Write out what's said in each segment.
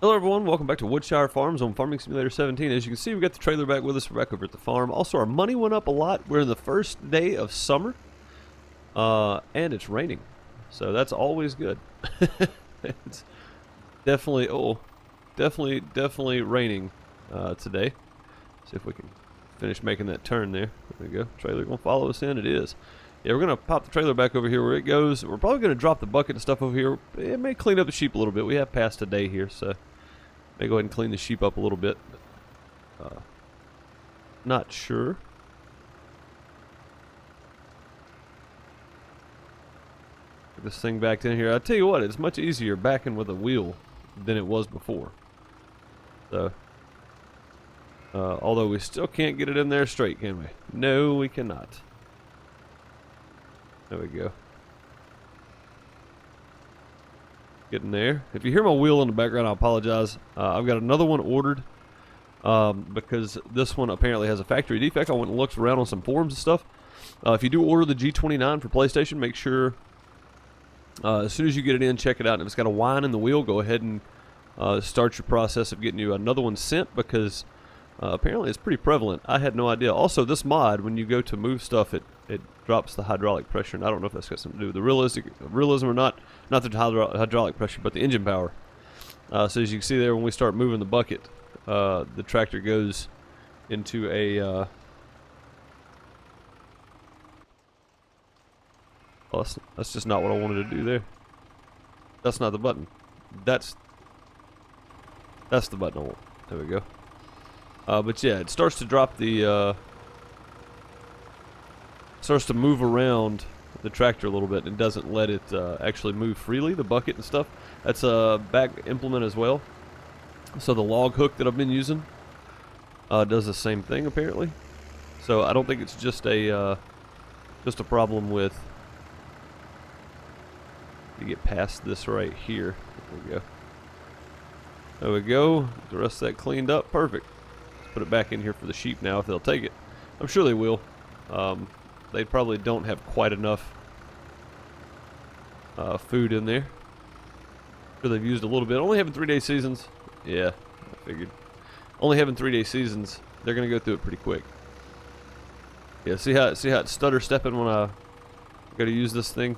Hello everyone, welcome back to Woodshire Farms on Farming Simulator 17. As you can see, we got the trailer back with us. We're back over at the farm. Also, our money went up a lot. We're in the first day of summer, and it's raining, so that's always good. It's definitely raining today. See if we can finish making that turn there. There we go. Trailer gonna follow us in. It is. Yeah, we're gonna pop the trailer back over here where it goes. We're probably gonna drop the bucket and stuff over here. It may clean up the sheep a little bit. We have passed a day here, so may go ahead and clean the sheep up a little bit. Not sure. Get this thing backed in here. I tell you what, it's much easier backing with a wheel than it was before. So, although we still can't get it in there straight, can we? No, we cannot. There we go. Getting there. If you hear my wheel in the background, I apologize. I've got another one ordered because this one apparently has a factory defect. I went and looked around on some forums and stuff. If you do order the G29 for PlayStation, make sure as soon as you get it in, check it out. And if it's got a whine in the wheel, go ahead and start your process of getting you another one sent because apparently it's pretty prevalent. I had no idea. Also, this mod, when you go to move stuff, it drops the hydraulic pressure, and I don't know if that's got something to do with the realism or not. Not the hydraulic pressure, but the engine power. So as you can see there, when we start moving the bucket, the tractor goes into a... oh, that's just not what I wanted to do there. That's not the button. That's the button I want. There we go. But yeah, it starts to drop the... starts to move around the tractor a little bit and doesn't let it actually move freely, the bucket and stuff. That's a back implement as well. So the log hook that I've been using does the same thing apparently. So I don't think it's just a problem with... to get past this right here. There we go. There we go. The rest of that cleaned up. Perfect. Let's put it back in here for the sheep now if they'll take it. I'm sure they will. They probably don't have quite enough food in there. Sure, they've used a little bit. Only having 3-day seasons. Yeah, I figured. Only having 3-day seasons, they're gonna go through it pretty quick. Yeah, see how it's stutter stepping when I gotta use this thing.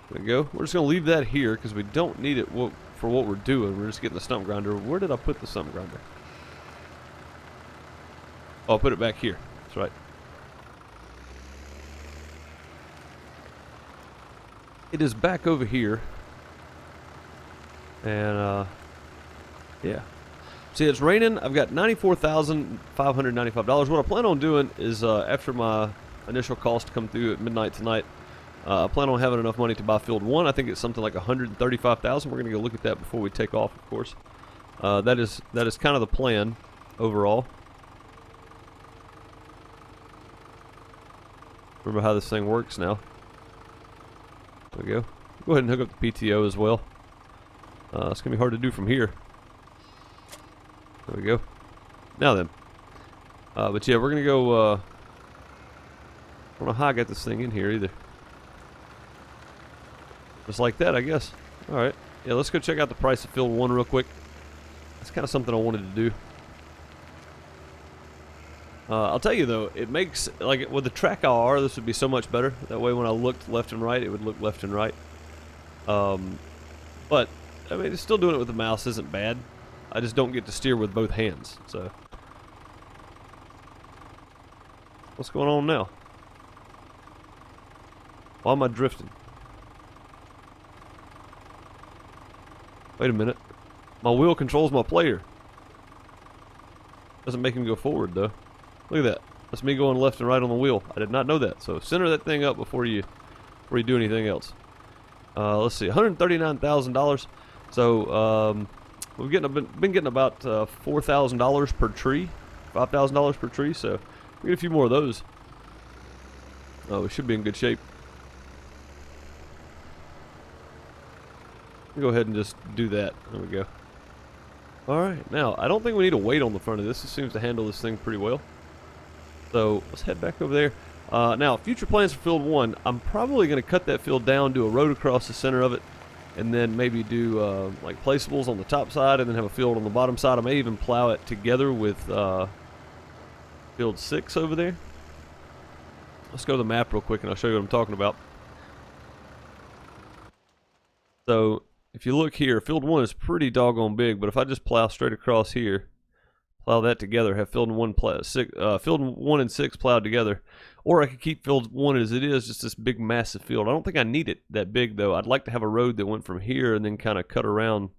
There we go. We're just gonna leave that here because we don't need it for what we're doing. We're just getting the stump grinder. Where did I put the stump grinder? Oh, I'll put it back here. That's right. It is back over here. And, yeah. See, it's raining. I've got $94,595. What I plan on doing is, after my initial cost come through at midnight tonight, I plan on having enough money to buy field 1. I think it's something like $135,000. We're going to go look at that before we take off, of course. That is kind of the plan overall. Remember how this thing works now. There we go. Go ahead and hook up the PTO as well. It's going to be hard to do from here. There we go. Now then. But yeah, we're going to go... I don't know how I got this thing in here either. Just like that, I guess. Alright. Yeah, let's go check out the price of field 1 real quick. That's kind of something I wanted to do. I'll tell you though, it makes, like with the track IR, this would be so much better. That way when I looked left and right, it would look left and right. But, I mean, still doing it with the mouse isn't bad. I just don't get to steer with both hands, so. What's going on now? Why am I drifting? Wait a minute. My wheel controls my player. Doesn't make him go forward though. Look at that. That's me going left and right on the wheel. I did not know that. So center that thing up before you do anything else. Let's see, $139,000. So we've been getting about $4,000 per tree, $5,000 per tree. So we get a few more of those. We should be in good shape. Go ahead and just do that. There we go. Alright, now I don't think we need a weight on the front of this. It seems to handle this thing pretty well. So let's head back over there. Now, future plans for field 1. I'm probably going to cut that field down, do a road across the center of it, and then maybe do like placeables on the top side, and then have a field on the bottom side. I may even plow it together with field 6 over there. Let's go to the map real quick, and I'll show you what I'm talking about. So if you look here, field 1 is pretty doggone big, but if I just plow straight across here, plow that together, have field 1 and 6 plowed together, or I could keep field 1 as it is, just this big massive field. I don't think I need it that big though. I'd like to have a road that went from here and then kind of cut around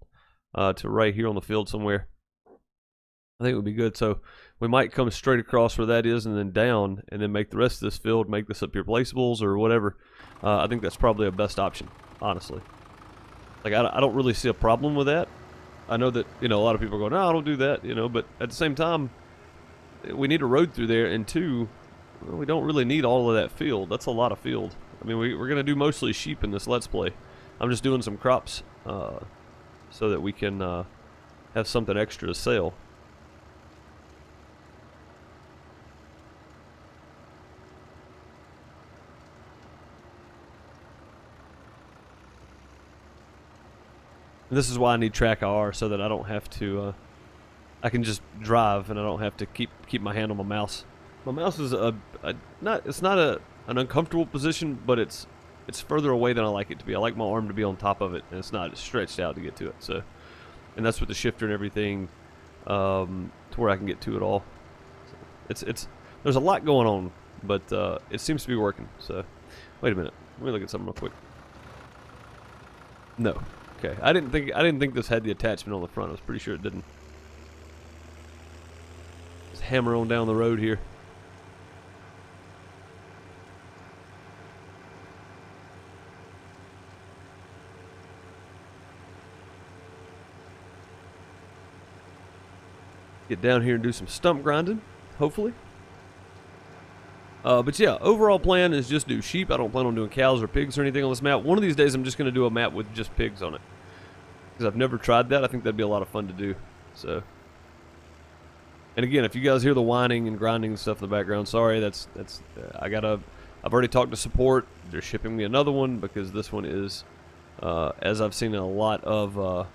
to right here on the field somewhere. I think it would be good. So we might come straight across where that is and then down, and then make the rest of this field, make this up here placeables or whatever. I think that's probably a best option, honestly. Like, I don't really see a problem with that. I know that, you know, a lot of people go, no, I don't do that, you know, but at the same time, we need a road through there, and two, well, we don't really need all of that field. That's a lot of field. I mean, we're going to do mostly sheep in this Let's Play. I'm just doing some crops so that we can have something extra to sell. This is why I need track IR, so that I don't have to, I can just drive and I don't have to keep my hand on my mouse. My mouse is it's not an uncomfortable position, but it's further away than I like it to be. I like my arm to be on top of it, and it's not stretched out to get to it. So, and that's with the shifter and everything, to where I can get to it all. So there's a lot going on, but it seems to be working. So, wait a minute, let me look at something real quick. No. Okay, I didn't think this had the attachment on the front. I was pretty sure it didn't. Just hammer on down the road here. Get down here and do some stump grinding, hopefully. But yeah, overall plan is just do sheep. I don't plan on doing cows or pigs or anything on this map. One of these days I'm just going to do a map with just pigs on it, because I've never tried that. I think that'd be a lot of fun to do. So, and again, if you guys hear the whining and grinding and stuff in the background, sorry. I've already talked to support. They're shipping me another one, because this one is, as I've seen in a lot of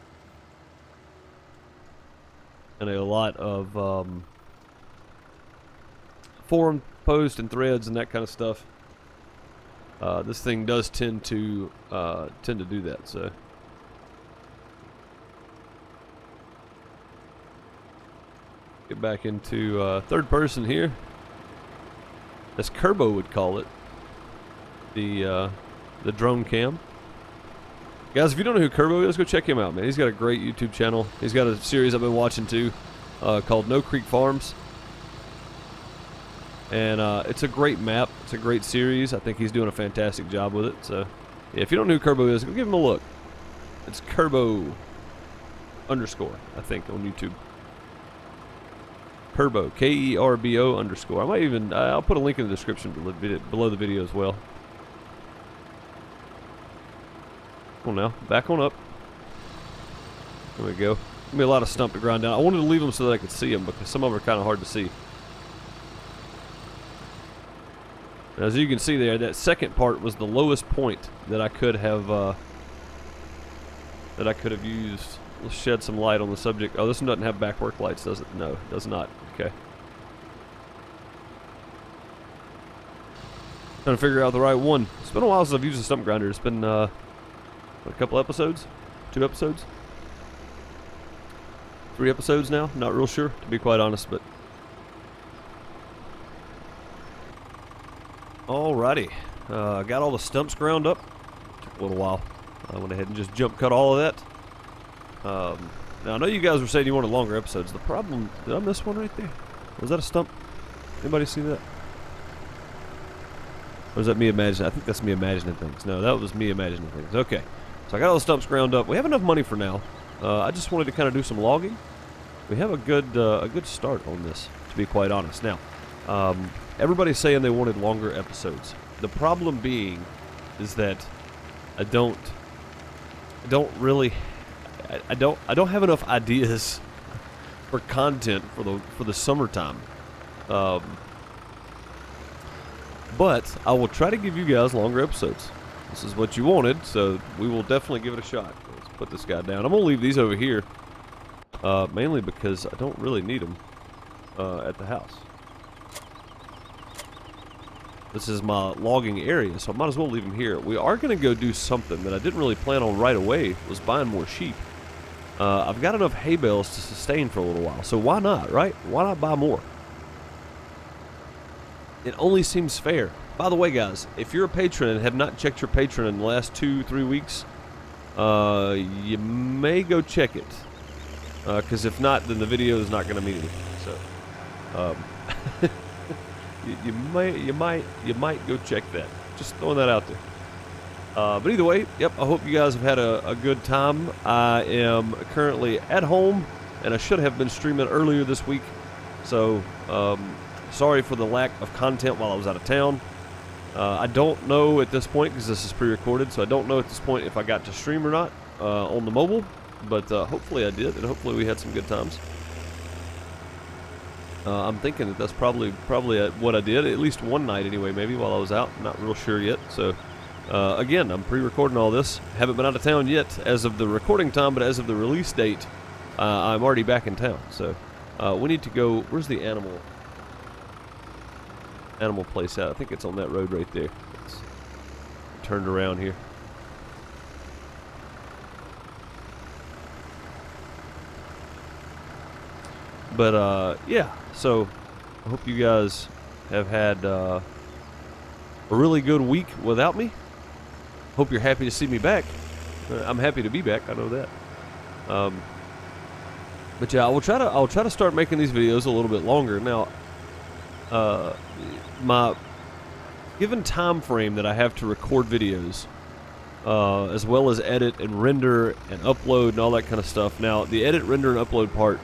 forum posts and threads and that kind of stuff. This thing does tend to do that. So. Get back into third person here, as Kerbo would call it, the drone cam. Guys, if you don't know who Kerbo is, go check him out, man. He's got a great YouTube channel. He's got a series I've been watching too, called No Creek Farms, and it's a great map. It's a great series. I think he's doing a fantastic job with it. So, yeah, if you don't know who Kerbo is, go give him a look. It's Kerbo _ I think, on YouTube. Kerbo, KERBO _ I might even, I'll put a link in the description below the video as well. Come on now, back on up. There we go. Give me a lot of stump to grind down. I wanted to leave them so that I could see them, because some of them are kind of hard to see. As you can see there, that second part was the lowest point that I could have used. Let's shed some light on the subject. Oh, this one doesn't have back work lights, does it? No, it does not. Okay. Trying to figure out the right one. It's been a while since I've used a stump grinder. It's been, what, a couple episodes? 2 episodes? 3 episodes now? Not real sure, to be quite honest, but. Alrighty. Got all the stumps ground up. Took a little while. I went ahead and just jump cut all of that. Now, I know you guys were saying you wanted longer episodes. The problem, did I miss one right there? Was that a stump? Anybody see that? Or is that me imagining? I think that's me imagining things. No, that was me imagining things. Okay. So I got all the stumps ground up. We have enough money for now. I just wanted to kind of do some logging. We have a good start on this, to be quite honest. Now, everybody's saying they wanted longer episodes. The problem being is that I don't have enough ideas for content for the summertime. But I will try to give you guys longer episodes. This is what you wanted, so we will definitely give it a shot. Let's put this guy down. I'm going to leave these over here, mainly because I don't really need them at the house. This is my logging area, so I might as well leave them here. We are going to go do something that I didn't really plan on right away, was buying more sheep. I've got enough hay bales to sustain for a little while, so why not, right? Why not buy more? It only seems fair. By the way, guys, if you're a patron and have not checked your Patreon in the last 2-3 weeks, you may go check it. Because if not, then the video is not going to mean anything. So, you might go check that. Just throwing that out there. But either way, yep, I hope you guys have had a good time. I am currently at home, and I should have been streaming earlier this week. So, sorry for the lack of content while I was out of town. I don't know at this point, because this is pre-recorded, so I don't know at this point if I got to stream or not on the mobile. But hopefully I did, and hopefully we had some good times. I'm thinking that that's probably what I did, at least one night anyway, maybe, while I was out. I'm not real sure yet. So, again, I'm pre-recording all this. Haven't been out of town yet as of the recording time, but as of the release date, I'm already back in town. So, we need to go. Where's the animal place at? I think it's on that road right there. It's turned around here. But, yeah, so I hope you guys have had a really good week without me. Hope you're happy to see me back. I'm happy to be back, I know that. But yeah, I'll try to start making these videos a little bit longer. Now, my given time frame that I have to record videos, as well as edit and render and upload and all that kind of stuff. Now, the edit, render, and upload part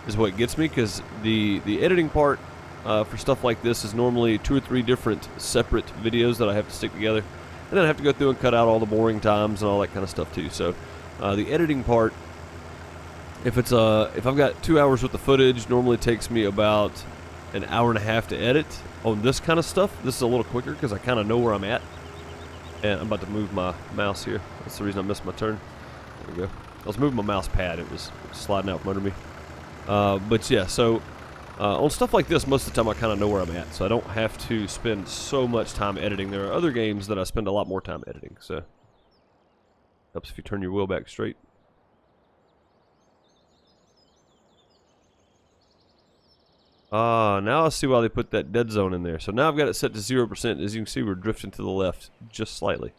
is what gets me, because the editing part for stuff like this is normally 2 or 3 different separate videos that I have to stick together, and then I have to go through and cut out all the boring times and all that kind of stuff too. So the editing part, if I've got 2 hours worth of footage, normally takes me about an hour and a half to edit. On this kind of stuff, this is a little quicker because I kind of know where I'm at. And I'm about to move my mouse here. That's the reason I missed my turn. There we go. I was moving my mouse pad. It was sliding out from under me. But yeah, so on stuff like this, most of the time I kind of know where I'm at, so I don't have to spend so much time editing. There are other games that I spend a lot more time editing, so helps if you turn your wheel back straight. Now I see why they put that dead zone in there. So now I've got it set to 0%. As you can see, we're drifting to the left just slightly.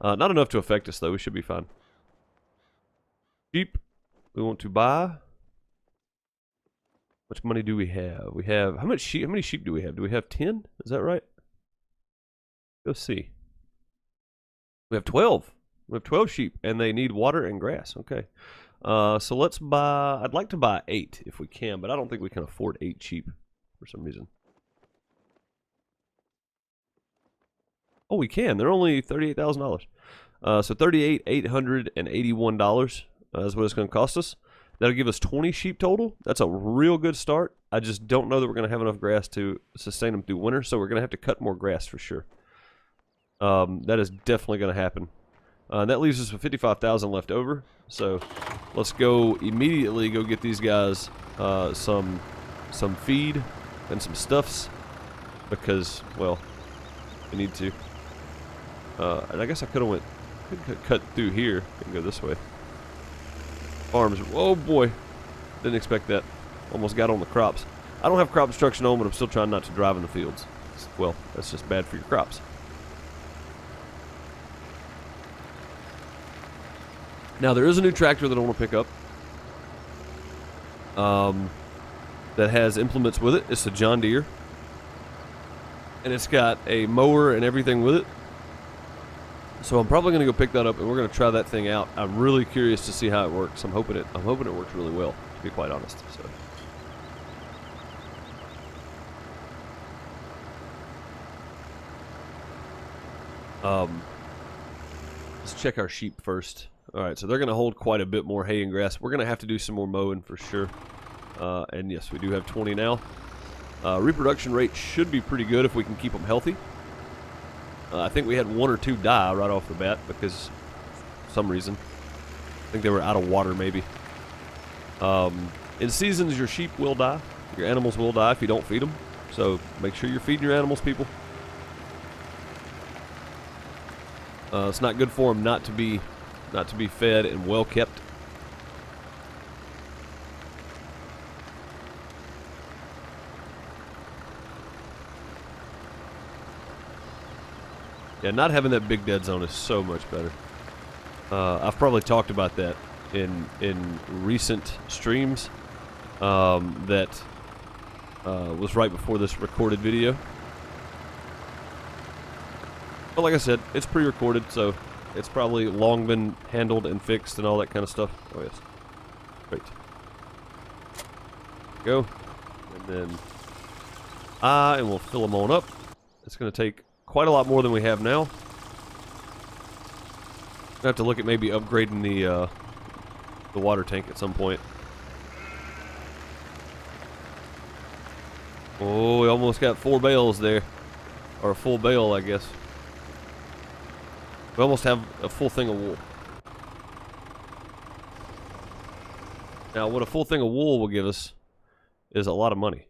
Not enough to affect us, though. We should be fine. Sheep. We want to buy. How much money do we have? We have, how many sheep do we have? Do we have 10? Is that right? Go see. We have 12. We have 12 sheep, and they need water and grass. Okay. So let's buy, I'd like to buy 8 if we can, but I don't think we can afford 8 sheep for some reason. Oh, we can. They're only $38,000. So $38,881 is what it's going to cost us. That'll give us 20 sheep total. That's a real good start. I just don't know that we're going to have enough grass to sustain them through winter, so we're going to have to cut more grass for sure. That is definitely going to happen. That leaves us with 55,000 left over. So let's go immediately go get these guys some feed and some stuffs, because, well, we need to. And I guess I could have cut through here and go this way. Farms. Oh boy, didn't expect that. Almost got on the crops. I don't have crop destruction on, but I'm still trying not to drive in the fields. Well, that's just bad for your crops. Now, there is a new tractor that I want to pick up that has implements with it. It's a John Deere, and it's got a mower and everything with it. So I'm probably going to go pick that up, and we're going to try that thing out. I'm really curious to see how it works. I'm hoping it works really well, to be quite honest. So, let's check our sheep first. All right, so they're going to hold quite a bit more hay and grass. We're going to have to do some more mowing for sure. And yes, we do have 20 now. Reproduction rate should be pretty good if we can keep them healthy. I think we had 1 or 2 die right off the bat because for some reason. I think they were out of water maybe. In seasons, your sheep will die. Your animals will die if you don't feed them. So make sure you're feeding your animals, people. It's not good for them not to be fed and well kept. Yeah, not having that big dead zone is so much better. I've probably talked about that in recent streams. That was right before this recorded video. But like I said, it's pre-recorded, so it's probably long been handled and fixed and all that kind of stuff. Oh yes. Great. Go. And then and we'll fill them on up. It's going to take quite a lot more than we have now. I have to look at maybe upgrading the water tank at some point. Oh, we almost got 4 bales there. Or a full bale, I guess. We almost have a full thing of wool. Now, what a full thing of wool will give us is a lot of money.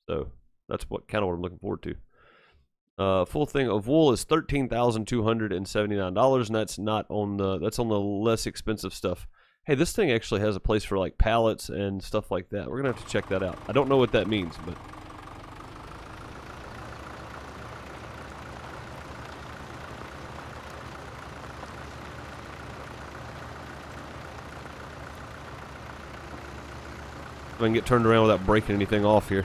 So, that's kind of what I'm looking forward to. Full thing of wool is $13,279, and that's on the less expensive stuff. Hey, this thing actually has a place for like pallets and stuff like that. We're gonna have to check that out. I don't know what that means, but if I can get turned around without breaking anything off here.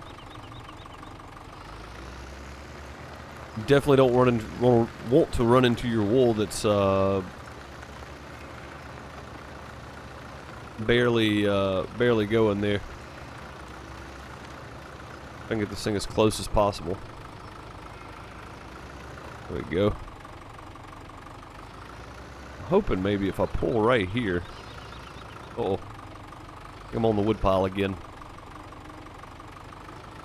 You definitely don't want to run into your wool that's barely going there. I can get this thing as close as possible. There we go. I'm hoping maybe if I pull right here. Uh-oh. I'm on the wood pile again.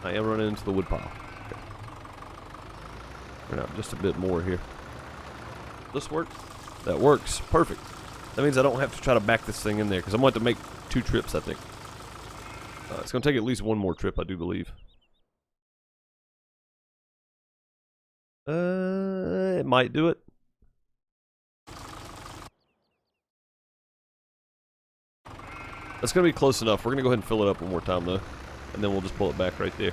I am running into the wood pile. Okay. Turn out just a bit more here. This work? That works. Perfect. That means I don't have to try to back this thing in there, because I'm going to have to make 2 trips, I think. It's going to take at least 1 more trip, I do believe. It might do it. That's going to be close enough. We're going to go ahead and fill it up one more time, though. And then we'll just pull it back right there.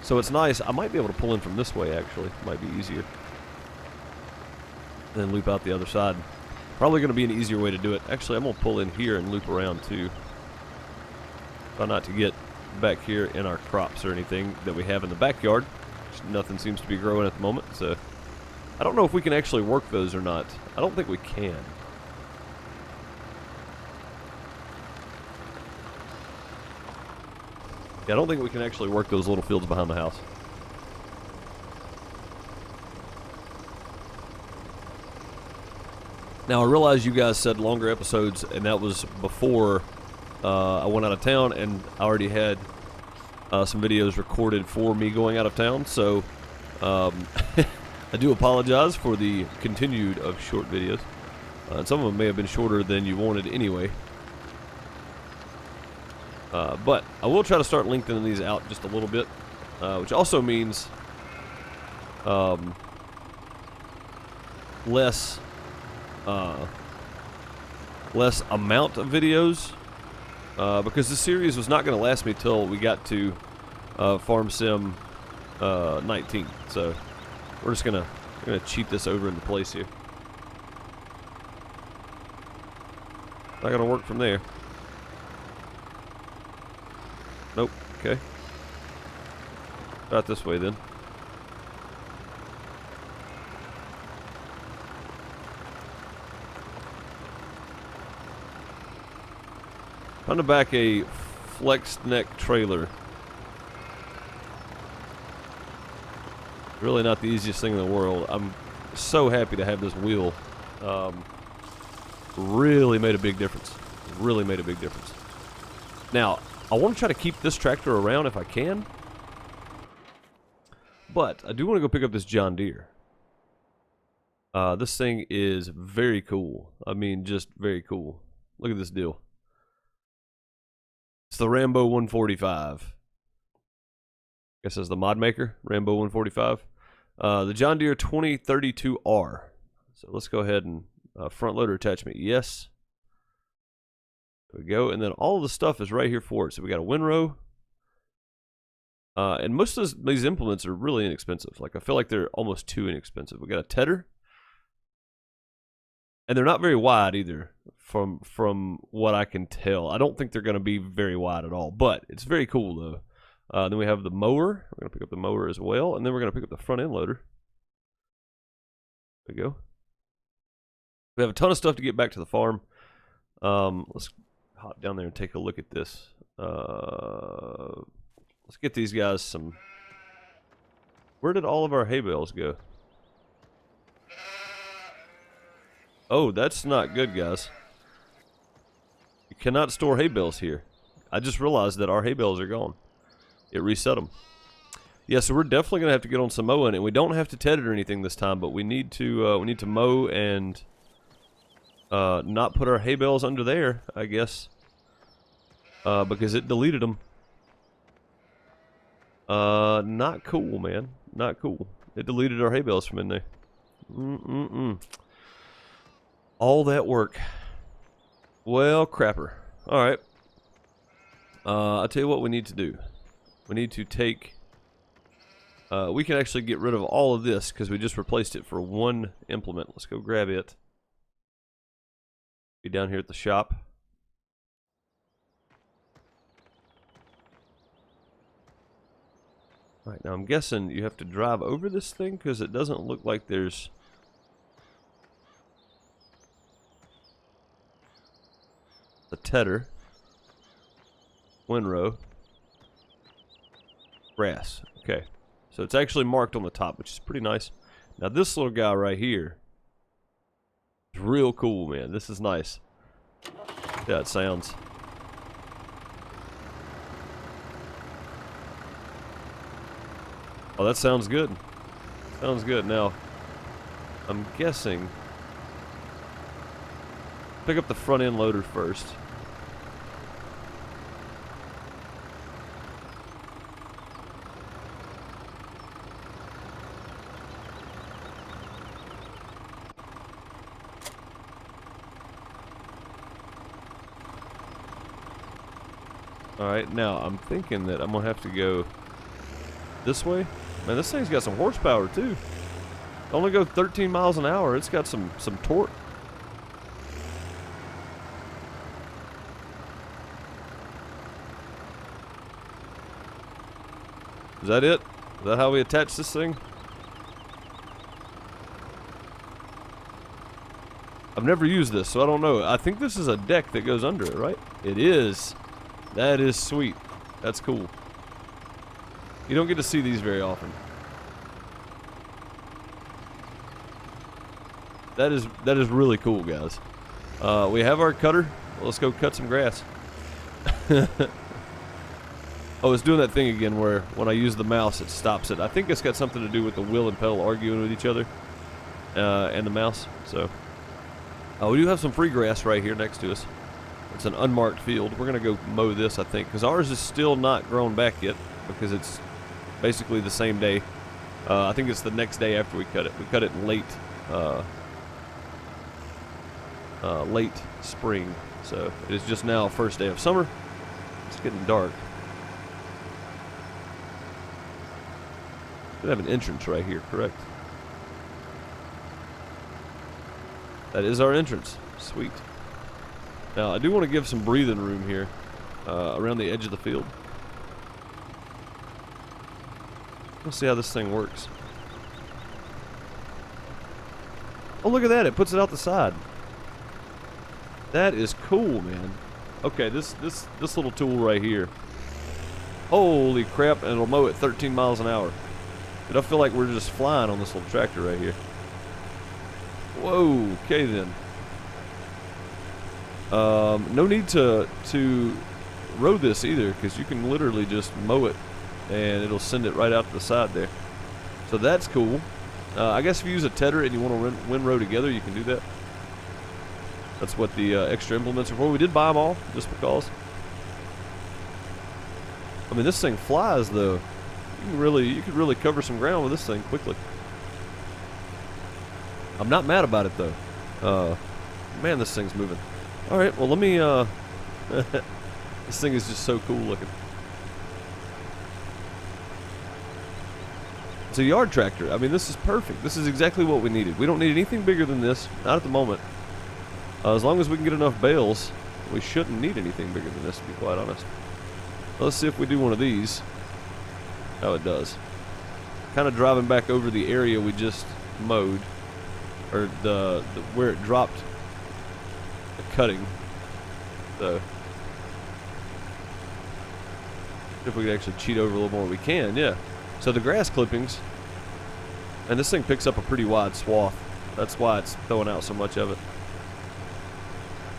So it's nice. I might be able to pull in from this way, actually. Might be easier. And then loop out the other side. Probably going to be an easier way to do it. Actually, I'm going to pull in here and loop around, too. Try not to get back here in our crops or anything that we have in the backyard. Nothing seems to be growing at the moment, so I don't know if we can actually work those or not. I don't think we can. Yeah, I don't think we can actually work those little fields behind the house. Now, I realize you guys said longer episodes, and that was before I went out of town, and I already had some videos recorded for me going out of town, so I do apologize for the continued of short videos. And some of them may have been shorter than you wanted anyway. But I will try to start lengthening these out just a little bit, which also means less amount of videos, because the series was not going to last me till we got to Farm Sim 19. So we're just gonna cheat this over into place here. Not gonna work from there. Nope. Okay. Not this way then. Trying to back a flexed neck trailer. Really not the easiest thing in the world. I'm so happy to have this wheel. Really made a big difference. Really made a big difference. Now, I want to try to keep this tractor around if I can. But I do want to go pick up this John Deere. This thing is very cool. I mean, just very cool. Look at this deal. It's the Rambo 145. Guess that's the mod maker, Rambo 145. The John Deere 2032R. So let's go ahead and front loader attachment, yes. There we go, and then all the stuff is right here for it. So we got a windrow. And most of these implements are really inexpensive. Like, I feel like they're almost too inexpensive. We got a tedder. And they're not very wide either, from what I can tell. I don't think they're going to be very wide at all, but it's very cool though. Then we have the mower. We're going to pick up the mower as well, and then we're going to pick up the front end loader. There we go. We have a ton of stuff to get back to the farm. Let's hop down there and take a look at this. Let's get these guys some... Where did all of our hay bales go? Oh, that's not good, guys. You cannot store hay bales here. I just realized that our hay bales are gone. It reset them. Yeah, so we're definitely gonna have to get on some mowing, and we don't have to ted it or anything this time, but we need to mow and not put our hay bales under there, I guess, because it deleted them. Not cool, man. Not cool. It deleted our hay bales from in there. All that work. Well, crapper. Alright. I'll tell you what we need to do. We need to take... we can actually get rid of all of this because we just replaced it for one implement. Let's go grab it. Be down here at the shop. Alright, now I'm guessing you have to drive over this thing because it doesn't look like there's... the tedder, windrow, grass. Okay, so it's actually marked on the top, which is pretty nice. Now this little guy right here is real cool, man. This is nice. Yeah, it sounds. Oh, that sounds good. Sounds good. Now, I'm guessing... Pick up the front end loader first. Alright, now I'm thinking that I'm gonna have to go this way. Man, this thing's got some horsepower too. Only go 13 miles an hour. It's got some torque. Is that it? Is that how we attach this thing? I've never used this, so I don't know. I think this is a deck that goes under it, right? It is. That is sweet. That's cool. You don't get to see these very often. That is really cool, guys. We have our cutter. Let's go cut some grass. Oh, it's doing that thing again where when I use the mouse, it stops it. I think it's got something to do with the wheel and pedal arguing with each other and the mouse. So, we do have some free grass right here next to us. It's an unmarked field. We're going to go mow this, I think, because ours is still not grown back yet because it's basically the same day. I think it's the next day after we cut it. We cut it late spring, so it is just now first day of summer. It's getting dark. We have an entrance right here, correct? That is our entrance. Sweet. Now, I do want to give some breathing room here around the edge of the field. Let's see how this thing works. Oh, look at that. It puts it out the side. That is cool, man. Okay, this little tool right here. Holy crap, and it'll mow at 13 miles an hour. Dude, I feel like we're just flying on this little tractor right here. Whoa, okay then. No need to row this either, because you can literally just mow it and it'll send it right out to the side there. So that's cool. I guess if you use a tedder and you want to windrow together, you can do that. That's what the extra implements are for. We did buy them all, just because. I mean, this thing flies, though. You could really cover some ground with this thing quickly. I'm not mad about it, though. Man, this thing's moving. All right, well, let me, this thing is just so cool looking. It's a yard tractor. I mean, this is perfect. This is exactly what we needed. We don't need anything bigger than this, not at the moment. As long as we can get enough bales, we shouldn't need anything bigger than this, to be quite honest. Let's see if we do one of these. Oh, it does. Kind of driving back over the area we just mowed, or the where it dropped the cutting. So if we could actually cheat over a little more, we can. Yeah. So the grass clippings, and this thing picks up a pretty wide swath. That's why it's throwing out so much of it.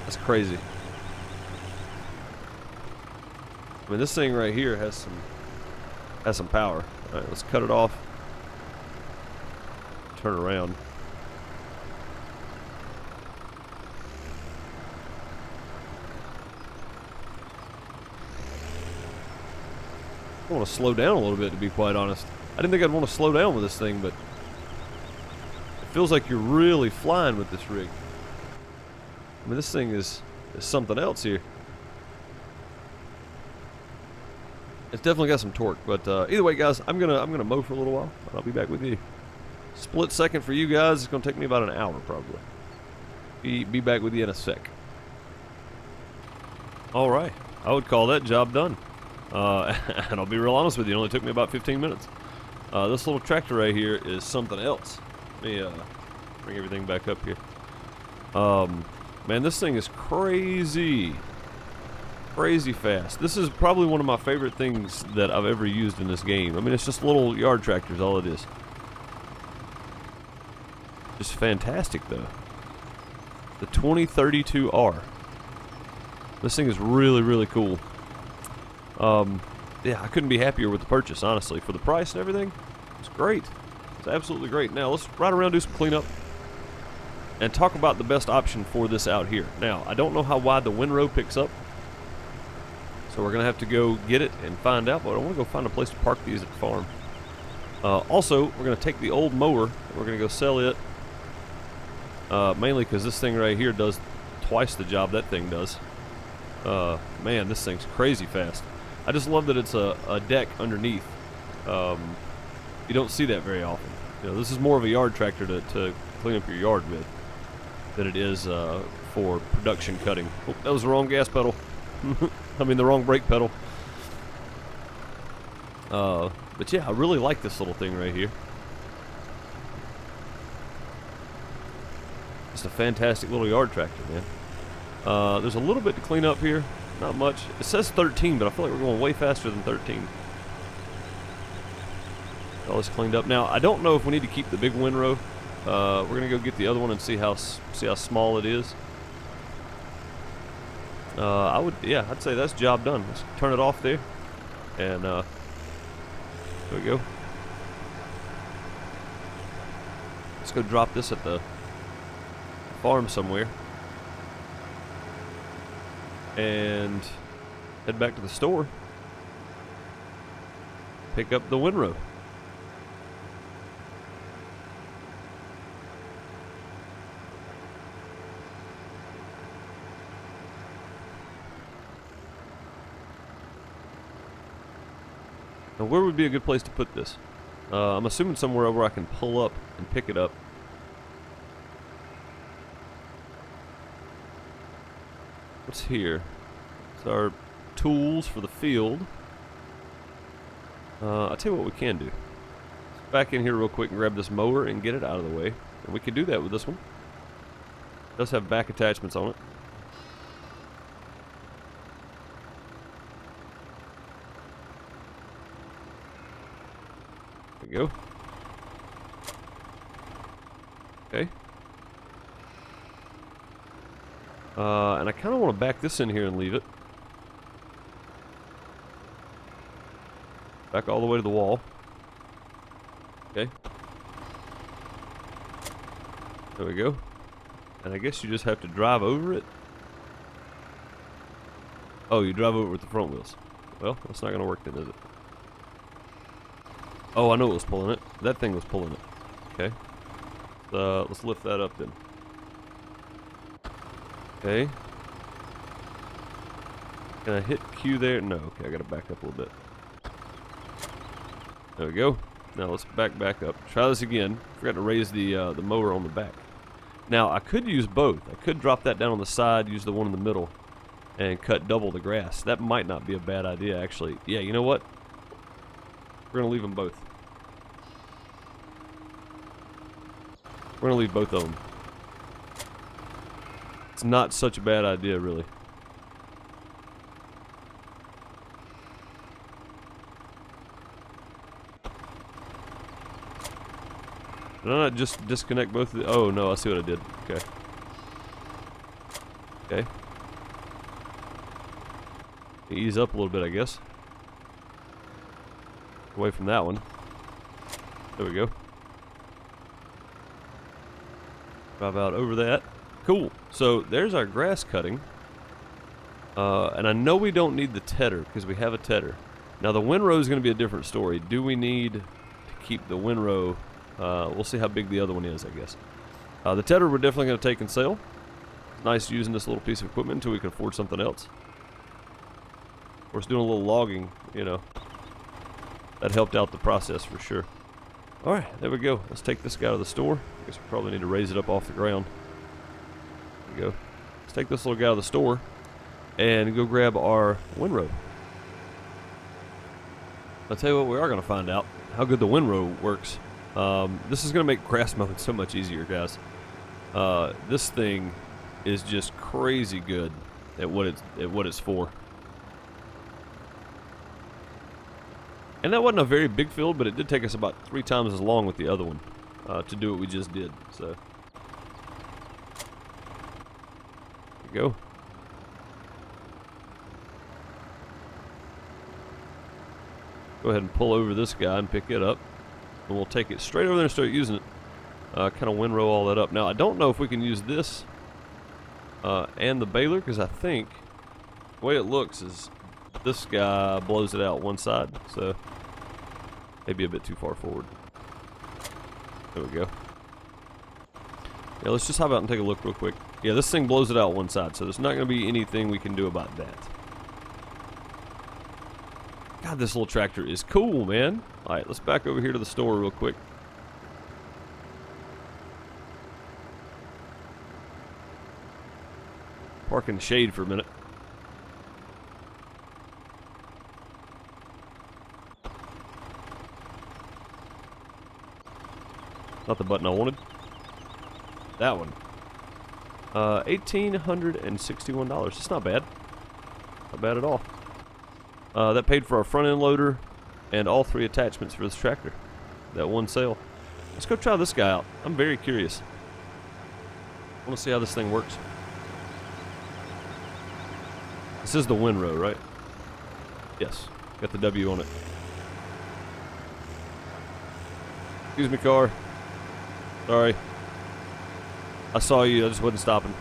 That's crazy. I mean, this thing right here has some power. All right, let's cut it off. Turn around. I want to slow down a little bit, to be quite honest. I didn't think I'd want to slow down with this thing, but it feels like you're really flying with this rig. I mean, this thing is something else here. It's definitely got some torque, but either way, guys, I'm gonna mow for a little while, and I'll be back with you. Split second for you guys. It's gonna take me about an hour, probably. Be back with you in a sec. All right, I would call that job done. And I'll be real honest with you, it only took me about 15 minutes. This little tractor right here is something else. Let me bring everything back up here. Man, this thing is crazy. Crazy fast. This is probably one of my favorite things that I've ever used in this game. I mean, it's just little yard tractors, all it is. Just fantastic, though. The 2032R. This thing is really, really cool. Yeah, I couldn't be happier with the purchase, honestly. For the price and everything, it's great. It's absolutely great. Now, let's ride around, do some cleanup, and talk about the best option for this out here. Now, I don't know how wide the windrow picks up, so we're going to have to go get it and find out, but I want to go find a place to park these at the farm. Also, we're going to take the old mower, and we're going to go sell it, mainly because this thing right here does twice the job that thing does. Man, this thing's crazy fast. I just love that it's a deck underneath. You don't see that very often. You know, this is more of a yard tractor to clean up your yard with than it is for production cutting. Oh, that was the wrong gas pedal. I mean, the wrong brake pedal. But yeah, I really like this little thing right here. It's a fantastic little yard tractor, man. There's a little bit to clean up here. Not much. It says 13, but I feel like we're going way faster than 13. All this cleaned up. Now, I don't know if we need to keep the big windrow. We're going to go get the other one and see how small it is. I'd say that's job done. Let's turn it off there. And there we go. Let's go drop this at the farm somewhere. And head back to the store. Pick up the windrow. Now, where would be a good place to put this? I'm assuming somewhere where I can pull up and pick it up. What's here? It's our tools for the field. I'll tell you what we can do. Let's back in here real quick and grab this mower and get it out of the way. And we can do that with this one. It does have back attachments on it. There we go. Okay. And I kind of want to back this in here and leave it. Back all the way to the wall. Okay. There we go. And I guess you just have to drive over it. Oh, you drive over it with the front wheels. Well, that's not going to work then, is it? Oh, I know what was pulling it. That thing was pulling it. Okay. Let's lift that up then. Okay. Can I hit Q there? No. Okay, I got to back up a little bit. There we go. Now let's back up. Try this again. Forgot to raise the mower on the back. Now, I could use both. I could drop that down on the side, use the one in the middle, and cut double the grass. That might not be a bad idea, actually. Yeah, you know what? We're going to leave them both. We're going to leave both of them. It's not such a bad idea, really. Did I not just disconnect both of the... Oh, no, I see what I did. Okay. Okay. Ease up a little bit, I guess. Away from that one. There we go. Drive out over that. Cool. So, there's our grass cutting. And I know we don't need the tedder, because we have a tedder. Now, the windrow is going to be a different story. Do we need to keep the windrow... we'll see how big the other one is, I guess. The tedder we're definitely going to take and sell. It's nice using this little piece of equipment until we can afford something else. Of course, doing a little logging, you know, that helped out the process for sure. Alright, there we go. Let's take this guy to the store. I guess we probably need to raise it up off the ground. There we go. Let's take this little guy to the store and go grab our windrow. I'll tell you what, we are going to find out how good the windrow works. This is going to make grass mowing so much easier, guys. This thing is just crazy good at what it's for. And that wasn't a very big field, but it did take us about 3 times as long with the other one to do what we just did. So there you go. Go ahead and pull over this guy and pick it up. And we'll take it straight over there and start using it. Kind of windrow all that up. Now, I don't know if we can use this and the baler, because I think the way it looks is this guy blows it out one side. So, maybe a bit too far forward. There we go. Yeah, let's just hop out and take a look real quick. Yeah, this thing blows it out one side, so there's not going to be anything we can do about that. God, this little tractor is cool, man. Alright, let's back over here to the store real quick. Park in the shade for a minute. Not the button I wanted. That one. $1,861. It's not bad. Not bad at all. That paid for our front end loader and all 3 attachments for this tractor. That one sale. Let's go try this guy out. I'm very curious. I want to see how this thing works. This is the windrow, right? Yes. Got the W on it. Excuse me, car. Sorry. I saw you. I just wasn't stopping.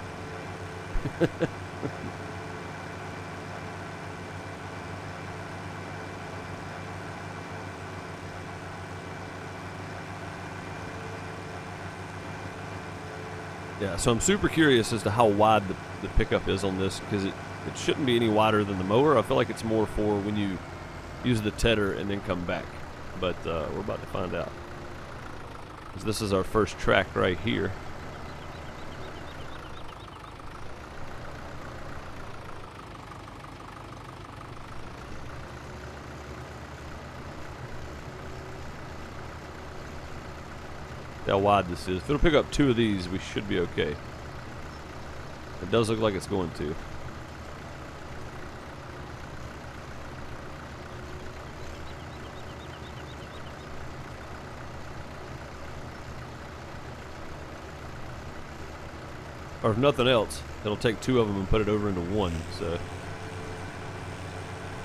Yeah, so I'm super curious as to how wide the pickup is on this, because it shouldn't be any wider than the mower. I feel like it's more for when you use the tedder and then come back. But we're about to find out. Because this is our first track right here. How wide this is. If it'll pick up 2 of these, we should be okay. It does look like it's going to. Or if nothing else, it'll take 2 of them and put it over into 1. So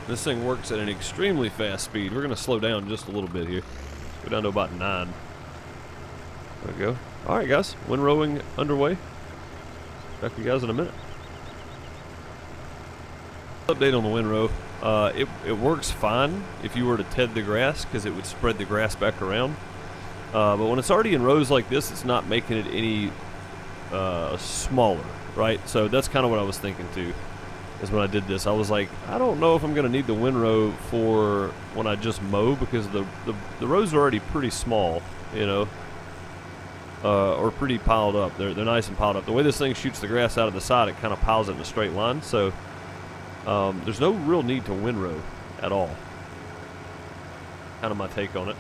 this thing works at an extremely fast speed. We're going to slow down just a little bit here. Go down to about 9. There we go. Alright guys, windrowing underway. Back with you guys in a minute. Update on the windrow. It works fine if you were to ted the grass, because it would spread the grass back around. But when it's already in rows like this, it's not making it any smaller, right? So that's kind of what I was thinking too, is when I did this. I was like, I don't know if I'm going to need the windrow for when I just mow, because the rows are already pretty small, you know, or pretty piled up. They're nice and piled up. The way this thing shoots the grass out of the side, it kind of piles it in a straight line, so there's no real need to windrow at all. Kind of my take on it.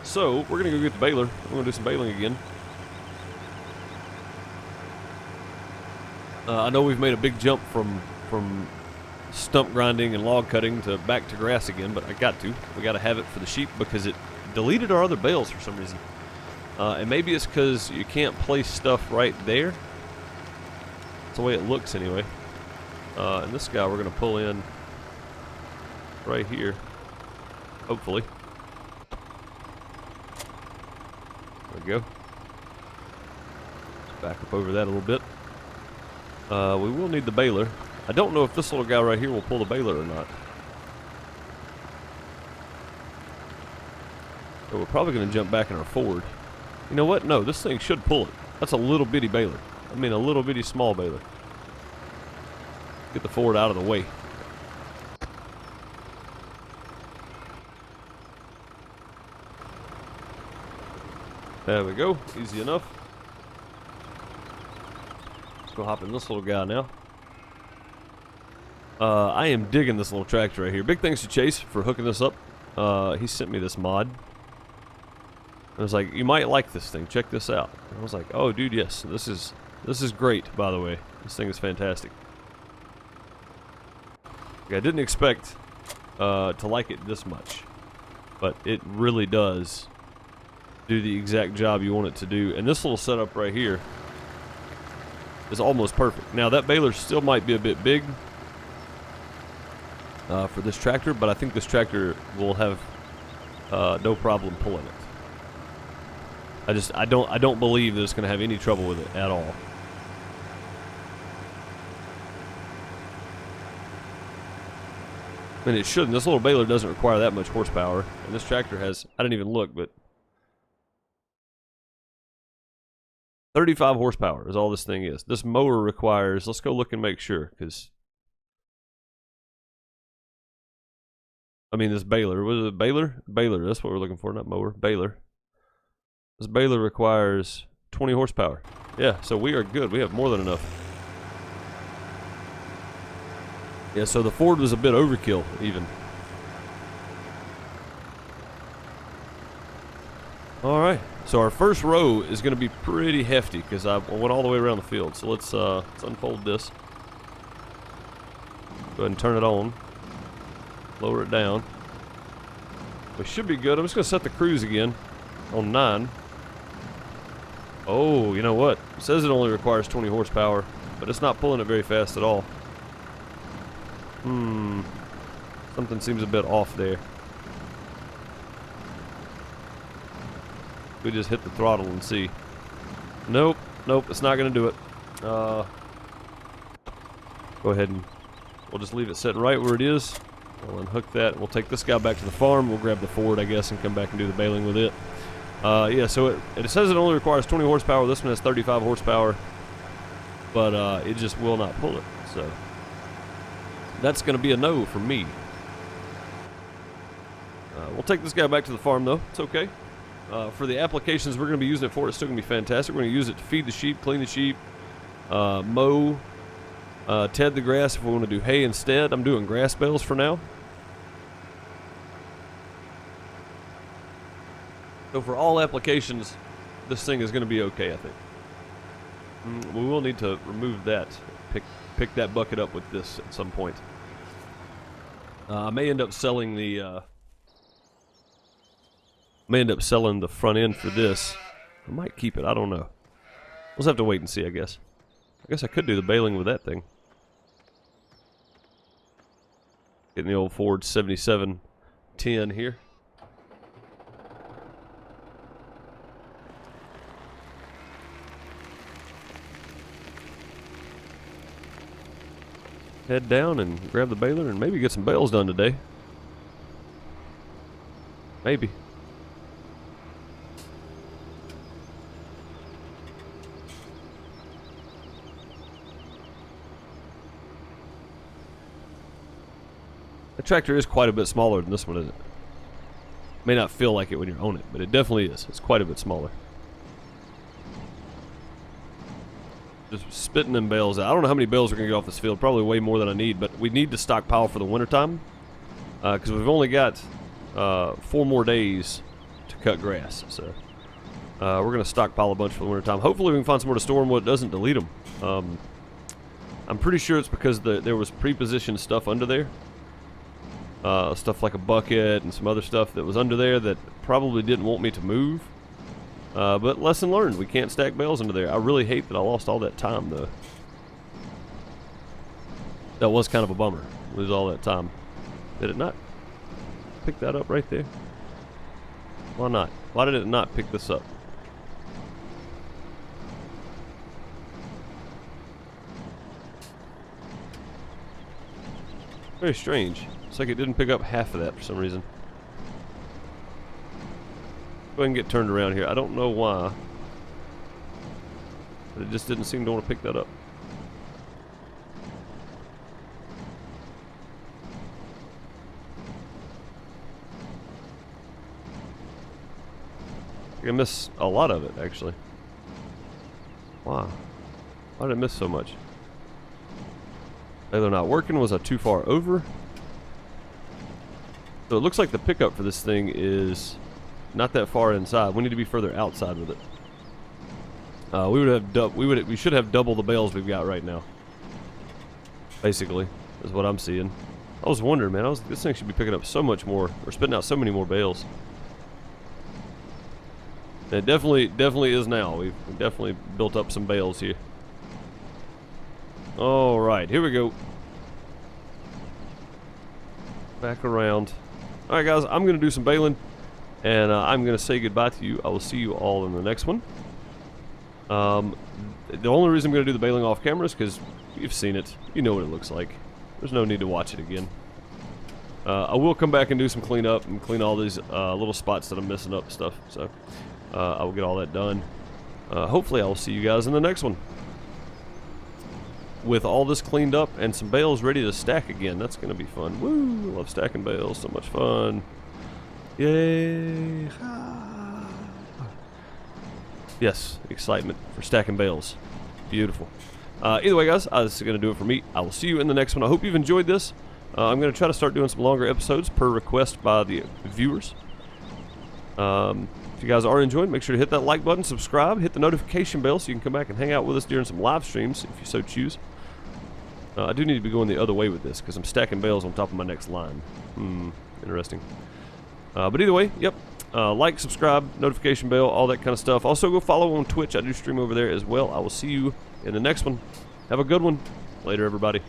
So we're going to go get the baler. We're going to do some baling again. I know we've made a big jump from stump grinding and log cutting to back to grass again, but I got to. We got to have it for the sheep because it deleted our other bales for some reason. And maybe it's because you can't place stuff right there. That's the way it looks anyway. And this guy we're going to pull in right here, hopefully. There we go. Let's back up over that a little bit. We will need the baler. I don't know if this little guy right here will pull the baler or not. So we're probably going to jump back in our Ford. You know what? No, this thing should pull it. That's a little bitty baler. I mean a little bitty small baler. Get the Ford out of the way. There we go. Easy enough. Let's go hop in this little guy now. I am digging this little tractor right here. Big thanks to Chase for hooking this up. He sent me this mod. I was like, you might like this thing. Check this out. And I was like, oh, dude, yes. This is great, by the way. This thing is fantastic. I didn't expect to like it this much, but it really does do the exact job you want it to do. And this little setup right here is almost perfect. Now that baler still might be a bit big for this tractor, but I think this tractor will have no problem pulling it. I don't believe that it's going to have any trouble with it at all. I mean, it shouldn't. This little baler doesn't require that much horsepower. And this tractor has, I didn't even look, but 35 horsepower is all this thing is. This mower requires, let's go look and make sure, because, I mean, this baler, was it baler? Baler, that's what we're looking for, not mower, baler. This baler requires 20 horsepower. Yeah, so we are good. We have more than enough. Yeah, so the Ford was a bit overkill, even. Alright, so our first row is going to be pretty hefty, because I went all the way around the field. So let's unfold this. Go ahead and turn it on. Lower it down. We should be good. I'm just going to set the cruise again on 9. Oh, you know what? It says it only requires 20 horsepower, but it's not pulling it very fast at all. Something seems a bit off there. We just hit the throttle and see. Nope, it's not going to do it. Go ahead and we'll just leave it sitting right where it is. We'll unhook that. We'll take this guy back to the farm. We'll grab the Ford, I guess, and come back and do the baling with it. Yeah, so it says it only requires 20 horsepower. This one has 35 horsepower, but it just will not pull it. So that's going to be a no for me. We'll take this guy back to the farm, though. It's okay. For the applications we're going to be using it for, it's still going to be fantastic. We're going to use it to feed the sheep, clean the sheep, mow, ted the grass if we want to do hay instead. I'm doing grass bales for now. So for all applications, this thing is going to be okay, I think. We will need to remove that, pick that bucket up with this at some point. I may end up selling the front end for this. I might keep it. I don't know. We'll just have to wait and see, I guess. I guess I could do the baling with that thing. Getting the old Ford 7710 here. head down and grab the baler and maybe get some bales done today. Maybe. The tractor is quite a bit smaller than this one, isn't it? May not feel like it when you're on it, but it definitely is. It's quite a bit smaller. Just spitting them bales out. I don't know how many bales we're going to get off this field. Probably way more than I need, but we need to stockpile for the wintertime. Because we've only got 4 more days to cut grass. So we're going to stockpile a bunch for the wintertime. Hopefully we can find some more to store them where it doesn't delete them. I'm pretty sure it's because there was pre-positioned stuff under there. Stuff like a bucket and some other stuff that was under there that probably didn't want me to move. But lesson learned, we can't stack bales under there. I really hate that I lost all that time, though. That was kind of a bummer, lose all that time. Did it not pick that up right there? Why not? Why did it not pick this up? Very strange. It's like it didn't pick up half of that for some reason. Go ahead and get turned around here. I don't know why, but it just didn't seem to want to pick that up. I missed a lot of it, actually. Wow. Why did I miss so much? Either not working, was I too far over? So it looks like the pickup for this thing is not that far inside. We need to be further outside with it. We should have double the bales we've got right now. Basically, is what I'm seeing. I was wondering, man. This thing should be picking up so much more, or spitting out so many more bales. And it definitely is now. We've definitely built up some bales here. All right, here we go. Back around. All right, guys. I'm gonna do some baling. And I'm going to say goodbye to you. I will see you all in the next one. The only reason I'm going to do the baling off camera is because you've seen it. You know what it looks like. There's no need to watch it again. I will come back and do some cleanup and clean all these little spots that I'm missing up and stuff. So I will get all that done. Hopefully I will see you guys in the next one. With all this cleaned up and some bales ready to stack again. That's going to be fun. Woo! I love stacking bales. So much fun. Yay! Yes, excitement for stacking bales. Beautiful. Either way, guys, this is going to do it for me. I will see you in the next one. I hope you've enjoyed this. I'm going to try to start doing some longer episodes per request by the viewers. If you guys are enjoying, make sure to hit that like button, subscribe, hit the notification bell so you can come back and hang out with us during some live streams if you so choose. I do need to be going the other way with this because I'm stacking bales on top of my next line. Interesting. But either way, yep. Like, subscribe, notification bell, all that kind of stuff. Also, go follow on Twitch. I do stream over there as well. I will see you in the next one. Have a good one. Later, everybody.